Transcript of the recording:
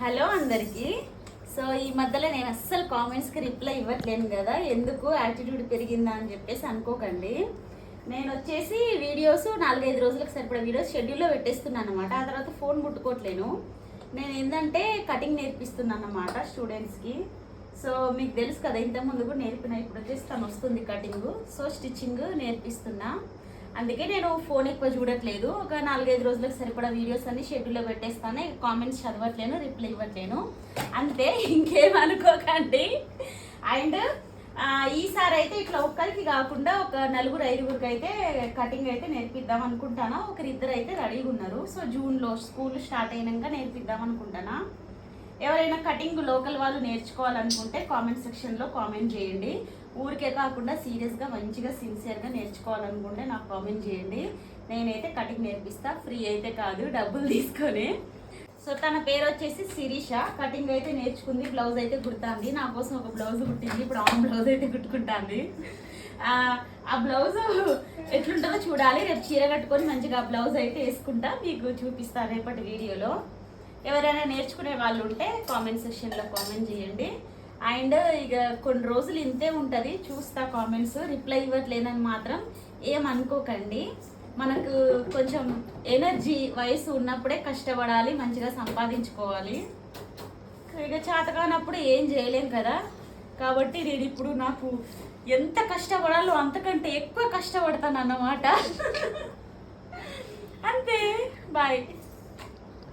Hello అందరికీ. So ఈ మధ్యలో నేను అస్సలు కామెంట్స్కి రిప్లై ఇవ్వట్లేను కదా, ఎందుకు యాటిట్యూడ్ పెరిగిందా అని చెప్పేసి అనుకోకండి. నేను వచ్చేసి వీడియోస్ 4-5 రోజులకు సరిపడా వీడియోస్ షెడ్యూల్లో పెట్టేస్తున్నాను అనమాట. ఆ తర్వాత ఫోన్ ముట్టుకోవట్లేను. నేను ఏంటంటే కటింగ్ నేర్పిస్తున్నాను అన్నమాట స్టూడెంట్స్కి. సో మీకు తెలుసు కదా, ఇంతకుముందు కూడా నేర్పిన, ఇప్పుడు వచ్చేసి తను వస్తుంది కటింగ్. సో స్టిచ్చింగ్ నేర్పిస్తున్నా, అందుకే నేను ఫోన్ ఎక్కువ చూడట్లేదు. ఒక 4-5 రోజులకు సరిపడా వీడియోస్ అన్ని షెడ్యూల్లో పెట్టేస్తాను. కామెంట్స్ చదవట్లేను, రిప్లై ఇవ్వట్లేను, అంతే, ఇంకేమనుకోకండి. అండ్ ఈసారి అయితే ఇట్లా ఒక్కరికి కాకుండా ఒక 4-5 అయితే కటింగ్ అయితే నేర్పిద్దాం అనుకుంటాను. ఒకరిద్దరు అయితే రెడీగా ఉన్నారు. సో జూన్లో స్కూల్ స్టార్ట్ అయినాక నేర్పిద్దాం అనుకుంటానా. ఎవరైనా కటింగ్ లోకల్ వాళ్ళు నేర్చుకోవాలనుకుంటే కామెంట్ సెక్షన్లో కామెంట్ చేయండి. ఊరికే కాకుండా సీరియస్గా మంచిగా సిన్సియర్గా నేర్చుకోవాలనుకుంటే నాకు కామెంట్ చేయండి. నేనైతే కటింగ్ నేర్పిస్తా, ఫ్రీ అయితే కాదు, డబ్బులు తీసుకొని. సో తన పేరు వచ్చేసి శిరీష. కటింగ్ అయితే నేర్చుకుంది, బ్లౌజ్ అయితే కుడుతుంది. నా కోసం ఒక బ్లౌజ్ కుట్టింది, ఇప్పుడు ఆమె బ్లౌజ్ అయితే కుట్టుకుంటుంది. ఆ బ్లౌజ్ ఎట్లుంటుందో చూడాలి. రేపు చీర కట్టుకొని మంచిగా ఆ బ్లౌజ్ అయితే వేసుకుంటా, మీకు చూపిస్తాను రేపటి వీడియోలో. ఎవరైనా నేర్చుకునే వాళ్ళు ఉంటే కామెంట్ సెక్షన్లో కామెంట్ చేయండి. అండ్ ఇక కొన్ని రోజులు ఇంతే ఉంటుంది, చూస్తా కామెంట్స్. రిప్లై ఇవ్వట్లేదని మాత్రం ఏమనుకోకండి. మనకు కొంచెం ఎనర్జీ, వయసు ఉన్నప్పుడే కష్టపడాలి, మంచిగా సంపాదించుకోవాలి. ఇక చేతకానప్పుడు ఏం చేయలేం కదా. కాబట్టి నేను ఇప్పుడు నాకు ఎంత కష్టపడాలో అంతకంటే ఎక్కువ కష్టపడతాను అన్నమాట. అంతే, బాయ్.